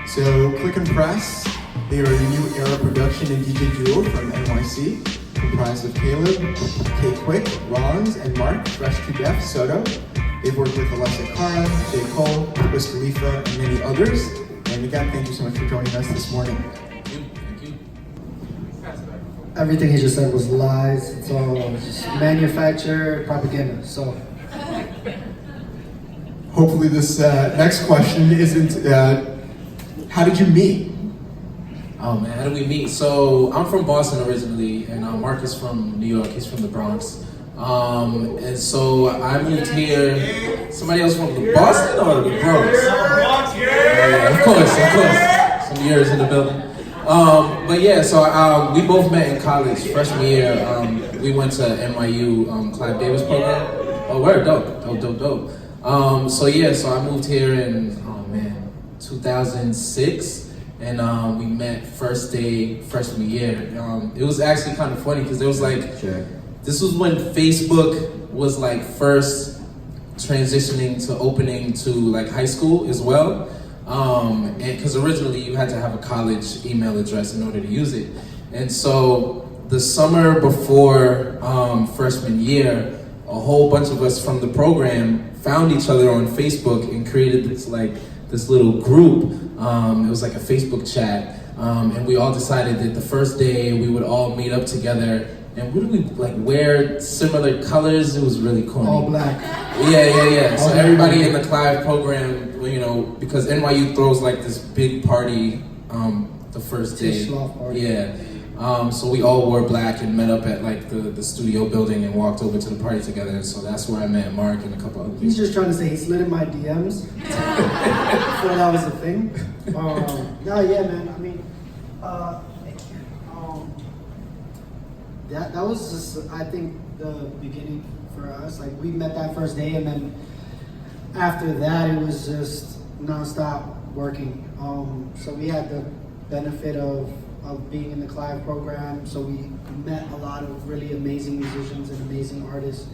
So ClickNPress, they are a new era production and DJ duo from NYC, comprised of Caleb, K-Quick, Rollins, and Mark, Fresh to Death, Soto. They've worked with Alessia Cara, J. Cole, Wiz Khalifa, and many others. And again, thank you so much for joining us this morning. Thank you. Everything he just said was lies. It's all just manufactured propaganda. So Hopefully this next question isn't, how did you meet? Oh man, how did we meet? So I'm from Boston originally, and Mark is from New York. He's from the Bronx. And so I moved here. Somebody else from the Boston or the Bronx? Yeah, of course. Some years in the building. But yeah, so we both met in college, freshman year. We went to NYU Clive Davis program. Oh, we're dope. So I moved here in 2006, and we met first day freshman year. It was actually kind of funny because it was like, this was when Facebook was like first transitioning to opening to like high school as well. And because originally you had to have a college email address in order to use it. And so the summer before freshman year, a whole bunch of us from the program found each other on Facebook and created this little group. It was like a Facebook chat. And we all decided that the first day we would all meet up together. And what did we wear similar colors? It was really cool. all black. Yeah. So everybody in the Clive program, because NYU throws like this big party the first day. Yeah. So we all wore black and met up at like the studio building and walked over to the party together. So that's where I met Mark and a couple other people. He's just trying to say he slid in my DMs before that was a thing. No, yeah, man. I mean, that was just, I think, the beginning for us. Like, we met that first day, and then after that, it was just nonstop working. So we had the benefit of being in the Clive program, so we met a lot of really amazing musicians and amazing artists,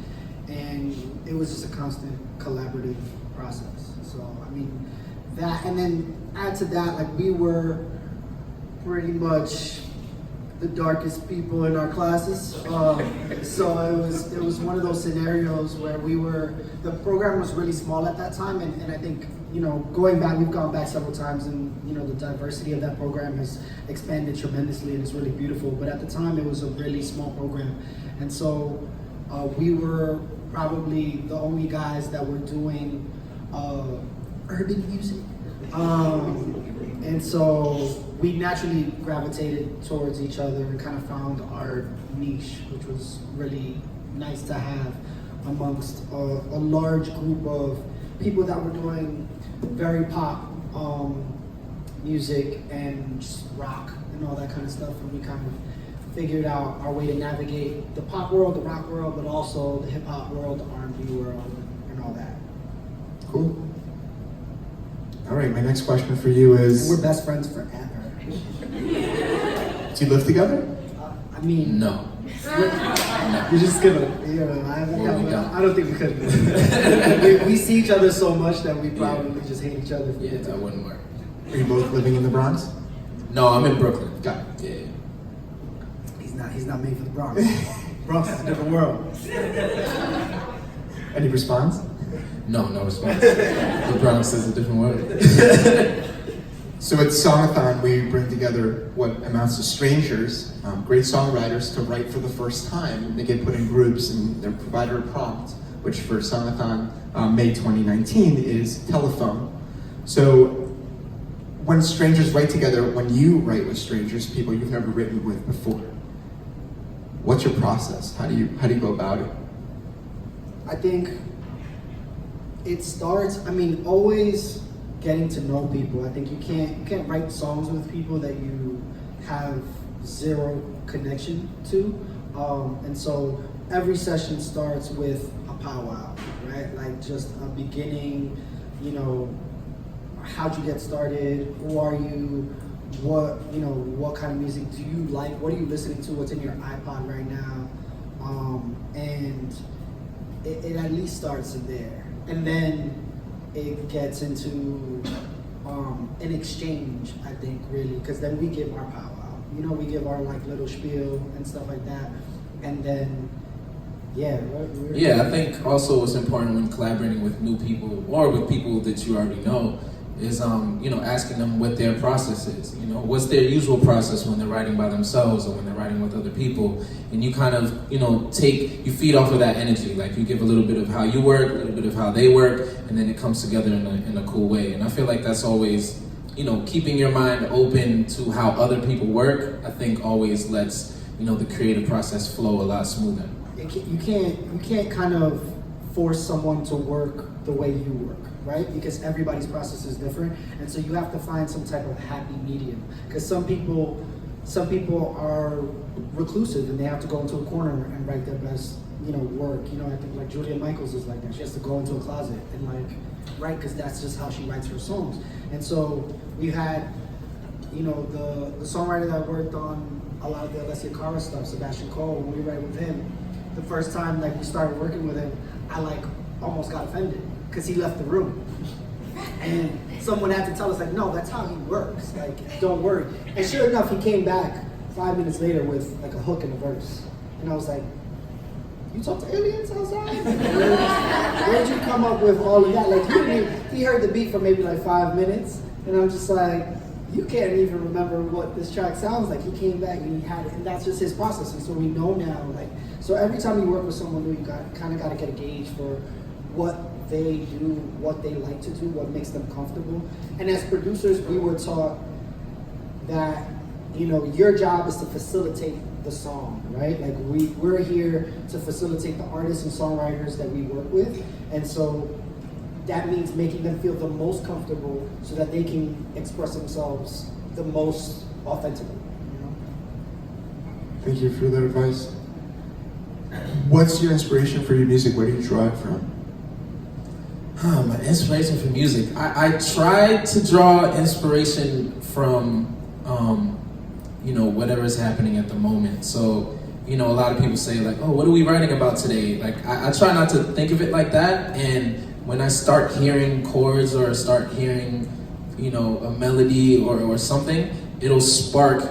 and it was just a constant collaborative process. So, I mean, that, and then add to that, like, we were pretty much the darkest people in our classes. So it was one of those scenarios where the program was really small at that time, and I think, we've gone back several times, and the diversity of that program has expanded tremendously, and it's really beautiful. But at the time, it was a really small program, and so we were probably the only guys that were doing urban music. And so we naturally gravitated towards each other and kind of found our niche, which was really nice to have amongst a large group of people that were doing very pop music and just rock and all that kind of stuff. And we kind of figured out our way to navigate the pop world, the rock world, but also the hip hop world, the R&B world, and all that. Cool. All right, my next question for you is... We're best friends forever. Do you live together? I mean... No. You're just gonna, I don't think we could. we see each other so much that we probably just hate each other. Yeah, that wouldn't work. Are you both living in the Bronx? No, I'm in Brooklyn. Got it. Yeah. He's not made for the Bronx. Bronx is a different world. Any response? No response. The Bronx is a different word. So at Songathon, we bring together what amounts to strangers, great songwriters, to write for the first time. They get put in groups and they're provided a prompt, which for Songathon May 2019 is telephone. So when strangers write together, when you write with strangers, people you've never written with before, what's your process? How do you go about it? I think it starts, always getting to know people. I think you can't write songs with people that you have zero connection to. And so every session starts with a powwow, right? Like just a beginning, how'd you get started? Who are you? What kind of music do you like? What are you listening to? What's in your iPod right now? And it at least starts there. And then it gets into an exchange, I think, really, because then we give our powwow. You know, we give our like little spiel and stuff like that, and then yeah, I think also what's important when collaborating with new people or with people that you already know is you know, asking them what their process is. You know, what's their usual process when they're writing by themselves or when they're writing with other people, and you kind of, you know, you feed off of that energy. Like you give a little bit of how you work, a little bit of how they work, and then it comes together in a cool way. And I feel like that's always, you know, keeping your mind open to how other people work, I think always lets, you know, the creative process flow a lot smoother. You can't kind of force someone to work the way you work, right? Because everybody's process is different, and so you have to find some type of happy medium. Because some people are reclusive and they have to go into a corner and write their best, you know, work. You know, I think like Julia Michaels is like that. She has to go into a closet and like write because that's just how she writes her songs. And so we had, you know, the songwriter that worked on a lot of the Alessia Cara stuff, Sebastian Cole. When we write with him, the first time like we started working with him, I like almost got offended because he left the room. And someone had to tell us like, no, that's how he works. Like, don't worry. And sure enough, he came back 5 minutes later with like a hook and a verse. And I was like, you talk to aliens outside? Where'd you come up with all of that? Like he heard the beat for maybe like 5 minutes. And I'm just like, you can't even remember what this track sounds like. He came back and he had it, and that's just his process. And so we know now, like, so every time you work with someone new, you kind of got to get a gauge for what they do, what they like to do, what makes them comfortable. And as producers, we were taught that, you know, your job is to facilitate the song, right? Like we're here to facilitate the artists and songwriters that we work with. And so that means making them feel the most comfortable so that they can express themselves the most authentically, you know? Thank you for that advice. What's your inspiration for your music? Where do you draw it from? My inspiration for music. I try to draw inspiration from, you know, whatever is happening at the moment. So, you know, a lot of people say like, oh, what are we writing about today? Like, I try not to think of it like that. And when I start hearing chords or start hearing, you know, a melody or something, it'll spark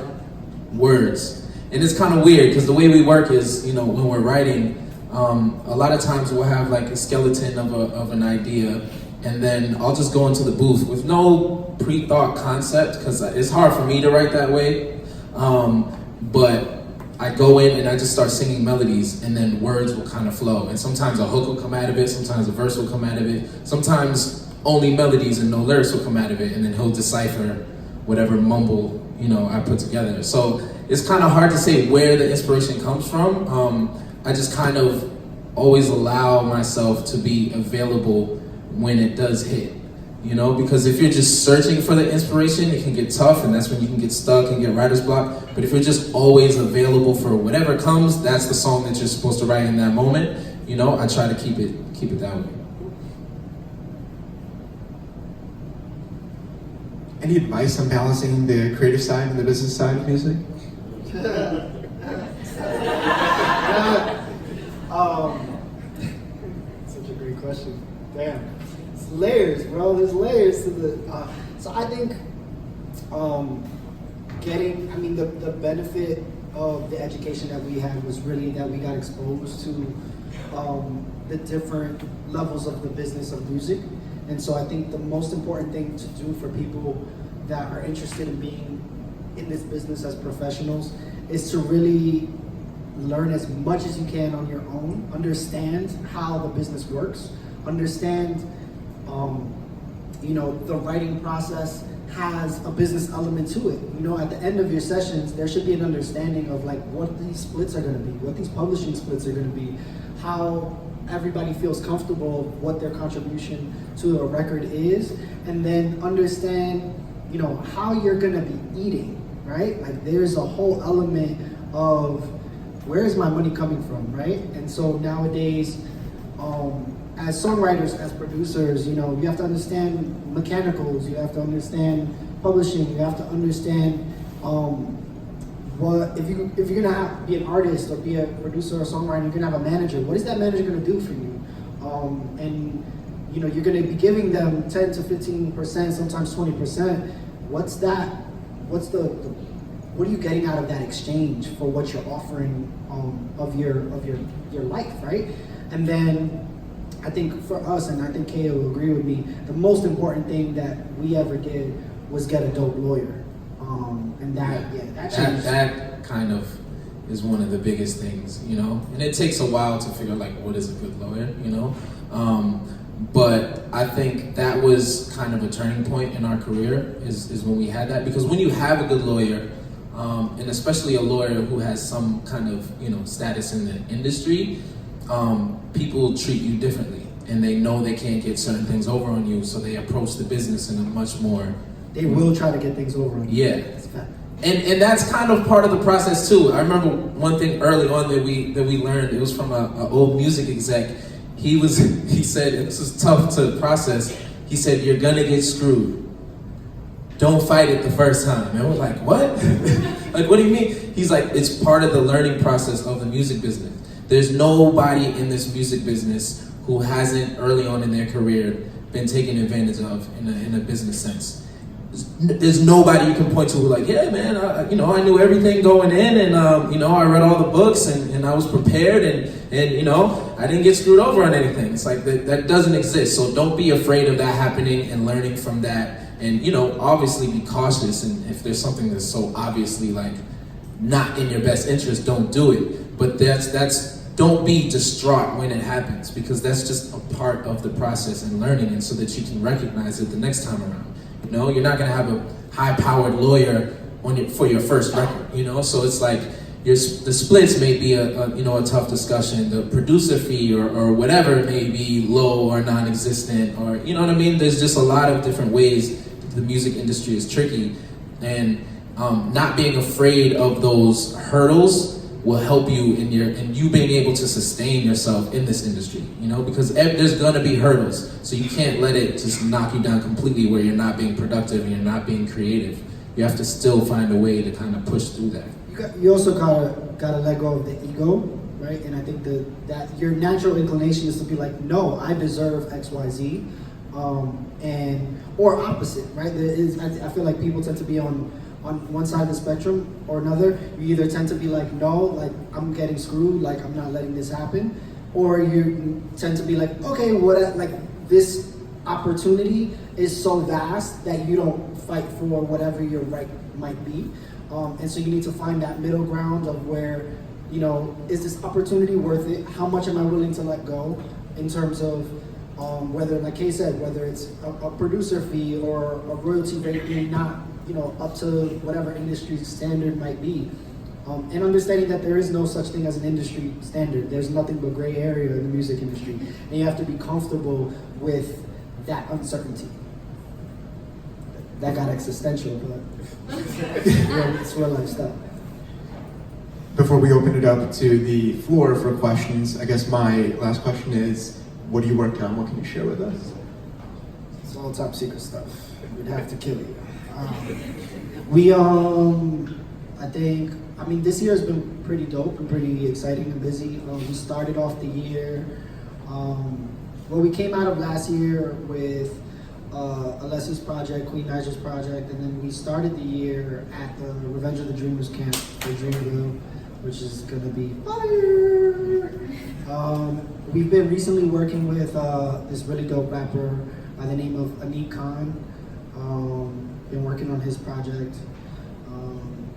words. And it's kind of weird because the way we work is, you know, when we're writing, a lot of times we'll have like a skeleton of an idea, and then I'll just go into the booth with no pre-thought concept because it's hard for me to write that way. But I go in and I just start singing melodies, and then words will kind of flow. And sometimes a hook will come out of it, sometimes a verse will come out of it, sometimes only melodies and no lyrics will come out of it, and then he'll decipher whatever mumble, you know, I put together. So it's kind of hard to say where the inspiration comes from. I just kind of always allow myself to be available when it does hit. You know, because if you're just searching for the inspiration, it can get tough, and that's when you can get stuck and get writer's block. But if you're just always available for whatever comes, that's the song that you're supposed to write in that moment. You know, I try to keep it that way. Any advice on balancing the creative side and the business side of music? Such a great question. Damn. Layers, bro. There's layers to the. So I think the benefit of the education that we had was really that we got exposed to the different levels of the business of music. And so I think the most important thing to do for people that are interested in being in this business as professionals is to really learn as much as you can on your own, understand how the business works, understand the writing process has a business element to it. You know, at the end of your sessions, there should be an understanding of like what these splits are going to be, what these publishing splits are going to be, how everybody feels comfortable of what their contribution to a record is, and then understand, you know, how you're going to be eating, right? Like there's a whole element of where is my money coming from, right? And so nowadays, as songwriters, as producers, you know, you have to understand mechanicals, you have to understand publishing, you have to understand what if you're gonna be an artist or be a producer or songwriter, you're gonna have a manager. What is that manager gonna do for you? And you know, you're going to be giving them 10 to 15%, sometimes 20%. What's that? What are you getting out of that exchange for what you're offering of your life, right? And then I think for us, and I think Kay will agree with me, the most important thing that we ever did was get a dope lawyer. And that kind of is one of the biggest things, you know? And it takes a while to figure out, like, what is a good lawyer, you know? But I think that was kind of a turning point in our career, is when we had that. Because when you have a good lawyer, and especially a lawyer who has some kind of, you know, status in the industry, people treat you differently. And they know they can't get certain things over on you, so they approach the business in a much more... They will try to get things over on you. Yeah. And that's kind of part of the process too. I remember one thing early on that we learned. It was from an old music exec. He said, and this is tough to process. He said, "You're gonna get screwed. Don't fight it the first time." And we're like, "What?" Like, what do you mean? He's like, "It's part of the learning process of the music business. There's nobody in this music business who hasn't early on in their career been taken advantage of in a business sense. There's nobody you can point to who like, yeah, man, I knew everything going in, and I read all the books, and I was prepared, and I didn't get screwed over on anything." It's like that doesn't exist. So don't be afraid of that happening and learning from that, and obviously be cautious. And if there's something that's so obviously like not in your best interest, don't do it. But don't be distraught when it happens, because that's just a part of the process and learning, and so that you can recognize it the next time around. You're not gonna have a high-powered lawyer for your first record. So it's like the splits may be a tough discussion. The producer fee or whatever may be low or non-existent, or you know what I mean. There's just a lot of different ways the music industry is tricky, and not being afraid of those hurdles will help you in you being able to sustain yourself in this industry, because there's gonna be hurdles. So you can't let it just knock you down completely where you're not being productive and you're not being creative. You have to still find a way to kind of push through that. You also gotta let go of the ego, right? And I think that your natural inclination is to be like, no, I deserve X, Y, Z, or opposite, right? I feel like people tend to be on one side of the spectrum or another. You either tend to be like, no, like I'm getting screwed, like I'm not letting this happen, or you tend to be like, okay, like this opportunity is so vast that you don't fight for whatever your right might be, and so you need to find that middle ground of where, is this opportunity worth it? How much am I willing to let go in terms of whether, like Kay said, whether it's a producer fee or a royalty rate being not up to whatever industry standard might be, and understanding that there is no such thing as an industry standard. There's nothing but gray area in the music industry, and you have to be comfortable with that uncertainty. That got existential, but it's real life stuff. Before we open it up to the floor for questions, I guess my last question is, what are you working on? What can you share with us? It's all top secret stuff. We'd have to kill you. This year has been pretty dope and pretty exciting and busy. We started off the year, we came out of last year with Alessia's project, Queen Niger's project, and then we started the year at the Revenge of the Dreamers camp for Dreamville, which is gonna be fire. We've been recently working with this really dope rapper by the name of Anik Khan. Been working on his project,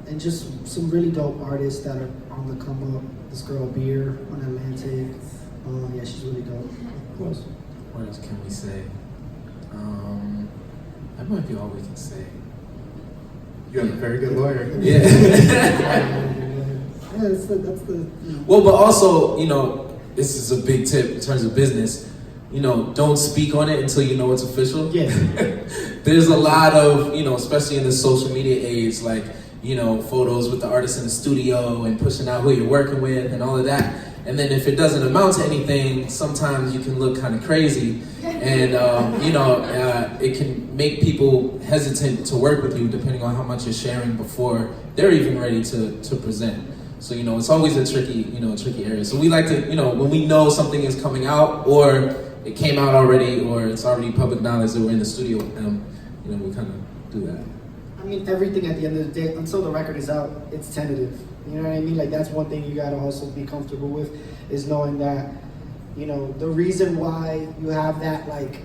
and just some really dope artists that are on the come up. This girl Beer on Atlantic, she's really dope. Of course. What else can we say? That might be all we can say. You have a very good lawyer. Yeah. That's the. Well, but also, this is a big tip in terms of business. Don't speak on it until you know it's official. Yeah. There's a lot of, especially in the social media age, like, photos with the artist in the studio and pushing out who you're working with and all of that. And then if it doesn't amount to anything, sometimes you can look kind of crazy. And, it can make people hesitant to work with you depending on how much you're sharing before they're even ready to present. So, it's always a tricky area. So we like to, when we know something is coming out, or it came out already, or it's already public knowledge that we're in the studio with them, you know, we kind of do that. I mean, everything at the end of the day, until the record is out, it's tentative. You know what I mean? Like, that's one thing you gotta also be comfortable with, is knowing that, you know, the reason why you have that, like,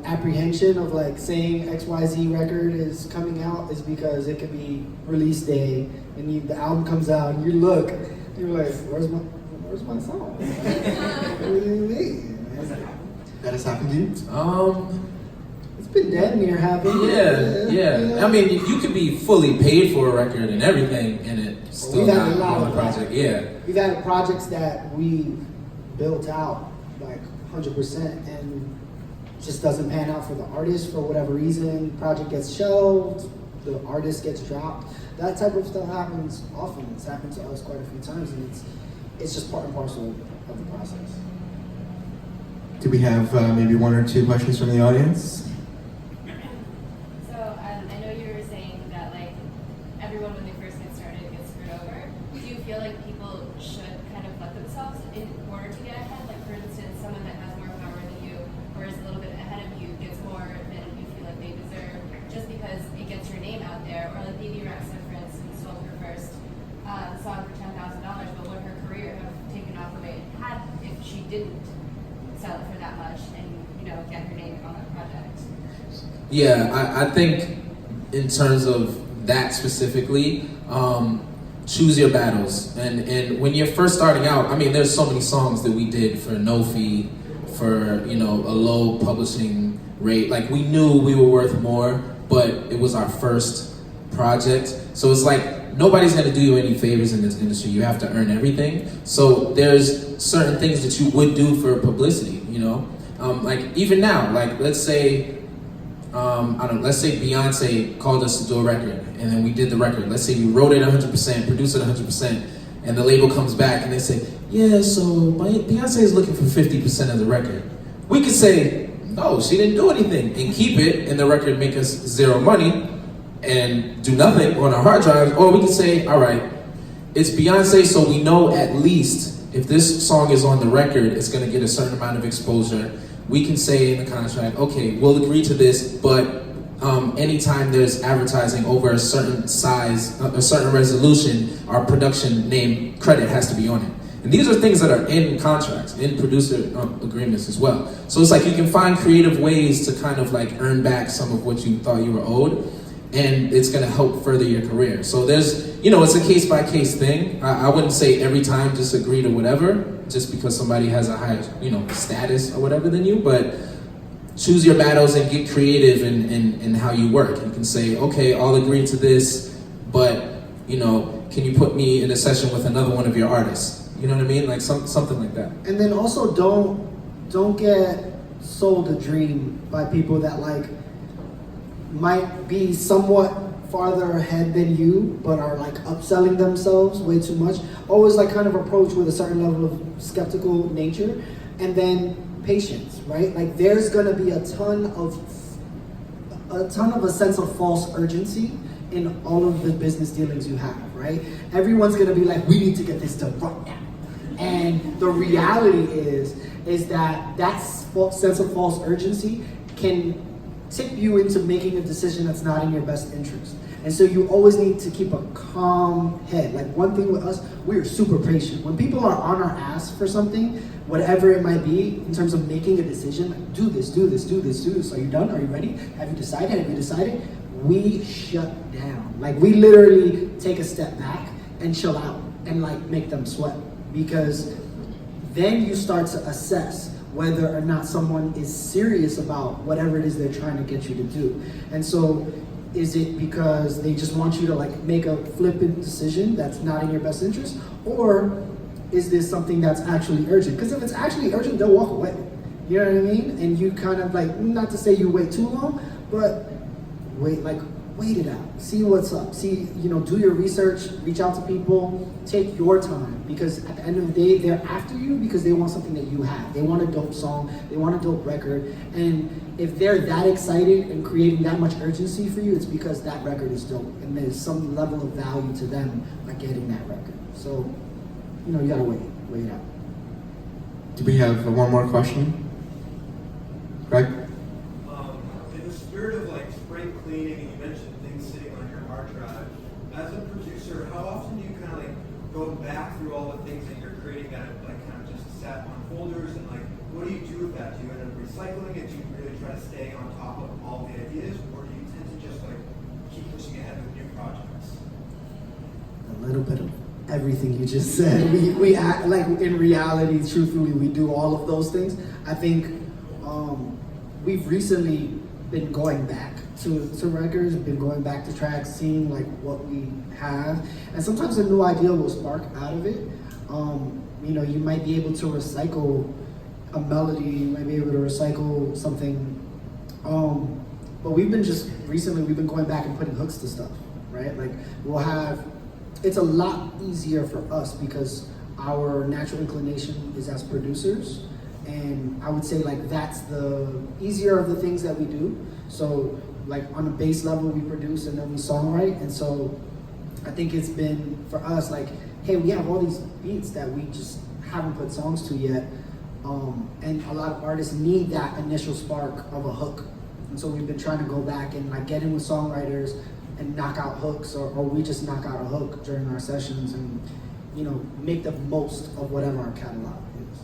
apprehension of, like, saying XYZ record is coming out is because it could be release day, and the album comes out, and you look, you're like, where's my song? What do you mean? That has happened to you? It's been damn near happened. Yeah. I mean, you could be fully paid for a record and everything, and it still not on the project. Yeah. We've had projects that we built out like 100%, and just doesn't pan out for the artist for whatever reason. Project gets shelved, the artist gets dropped. That type of stuff happens often. It's happened to us quite a few times, and it's just part and parcel of the process. Do we have maybe one or two questions from the audience? So I know you were saying that like everyone when they first get started gets screwed over. Do you feel like people should kind of let themselves in order to get ahead? Like for instance, someone that has more power than you or is a little bit ahead of you gets more than you feel like they deserve just because it gets your name out there. Or like Baby Rexha, for instance, sold her first song for $10,000, but would her career have taken off the way it had if she didn't sell it for that much and, you know, get her name on that project? Yeah, I think in terms of that specifically, choose your battles. And when you're first starting out, I mean, there's so many songs that we did for no fee, for, you know, a low publishing rate. Like, we knew we were worth more, but it was our first project. So it's like, nobody's gonna do you any favors in this industry. You have to earn everything. So there's certain things that you would do for publicity, you know? Like, even now, like, let's say, let's say Beyonce called us to do a record, and then we did the record. Let's say you wrote it 100%, produced it 100%, and the label comes back and they say, yeah, so Beyonce is looking for 50% of the record. We could say, no, she didn't do anything, and keep it, and the record make us zero money, and do nothing on our hard drives. Or we could say, all right, it's Beyonce, so we know at least if this song is on the record, it's gonna get a certain amount of exposure. We can say in the contract, okay, we'll agree to this, but anytime there's advertising over a certain size, a certain resolution, our production name credit has to be on it. And these are things that are in contracts, in producer agreements as well. So it's like you can find creative ways to kind of like earn back some of what you thought you were owed, and it's gonna help further your career. So there's, you know, it's a case-by-case thing. I wouldn't say every time just agree to whatever, just because somebody has a higher, you know, status or whatever than you, but choose your battles and get creative in how you work. You can say, okay, I'll agree to this, but, you know, can you put me in a session with another one of your artists? You know what I mean? Like something like that. And then also don't get sold a dream by people that like might be somewhat farther ahead than you, but are like upselling themselves way too much. Always like kind of approach with a certain level of skeptical nature, and then patience, right? Like there's gonna be a ton of a sense of false urgency in all of the business dealings you have, right? Everyone's gonna be like, we need to get this done right now. And the reality is that sense of false urgency can tip you into making a decision that's not in your best interest. And so you always need to keep a calm head. Like one thing with us, we are super patient. When people are on our ass for something, whatever it might be, in terms of making a decision, like do this. Are you done? Are you ready? Have you decided? We shut down. Like we literally take a step back and chill out and like make them sweat. Because then you start to assess whether or not someone is serious about whatever it is they're trying to get you to do. And so is it because they just want you to like make a flippant decision that's not in your best interest? Or is this something that's actually urgent? Because if it's actually urgent, they'll walk away. You know what I mean? And you kind of like, not to say you wait too long, but wait it out. See what's up. See, you know, do your research, reach out to people, take your time. Because at the end of the day, they're after you because they want something that you have. They want a dope song, they want a dope record. And if they're that excited and creating that much urgency for you, it's because that record is dope. And there's some level of value to them by getting that record. So, you know, you gotta wait it out. Do we have one more question? spirit of like spring cleaning, and you mentioned things sitting on your hard drive, as a producer, how often do you kind of like go back through all the things that you're creating that like kind of just sat on folders, and like what do you do with that? Do you end up recycling it? Do you really try to stay on top of all the ideas, or do you tend to just like keep pushing ahead with new projects? A little bit of everything you just said. We act like in reality, truthfully, we do all of those things. I think we've recently been going back to records, been going back to tracks, seeing like what we have, and sometimes a new idea will spark out of it. You know, you might be able to recycle a melody, you might be able to recycle something. But we've been going back and putting hooks to stuff, right? Like we'll have, it's a lot easier for us because our natural inclination is as producers. And I would say like that's the easier of the things that we do. So like on a base level we produce and then we songwrite. And so I think it's been for us like, hey, we have all these beats that we just haven't put songs to yet. And a lot of artists need that initial spark of a hook. And so we've been trying to go back and like get in with songwriters and knock out hooks, or we just knock out a hook during our sessions and, you know, make the most of whatever our catalog is.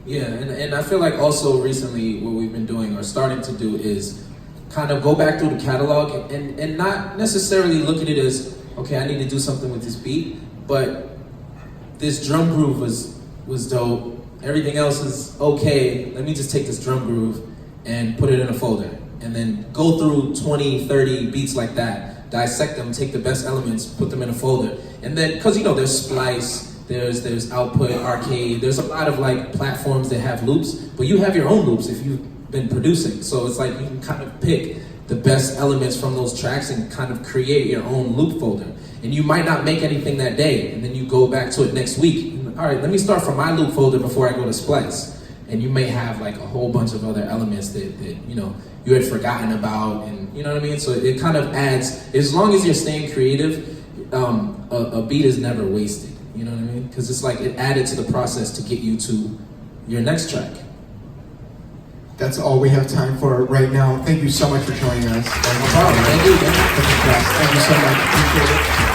Yeah, and I feel like also recently what we've been doing or starting to do is kind of go back through the catalog and not necessarily look at it as, okay, I need to do something with this beat, but this drum groove was dope. Everything else is okay. Let me just take this drum groove and put it in a folder. And then go through 20, 30 beats like that, dissect them, take the best elements, put them in a folder. And then, cause you know, there's Splice, there's Output, Arcade, there's a lot of like platforms that have loops, but you have your own loops if you've been producing. So it's like you can kind of pick the best elements from those tracks and kind of create your own loop folder. And you might not make anything that day, and then you go back to it next week. All right, let me start from my loop folder before I go to Splice. And you may have like a whole bunch of other elements that you know, you had forgotten about, and you know what I mean? So it kind of adds, as long as you're staying creative, a beat is never wasted, you know what I mean? Because it's like it added to the process to get you to your next track. That's all we have time for right now. Thank you so much for joining us. No problem. Thank you. Thank you so much. Appreciate it.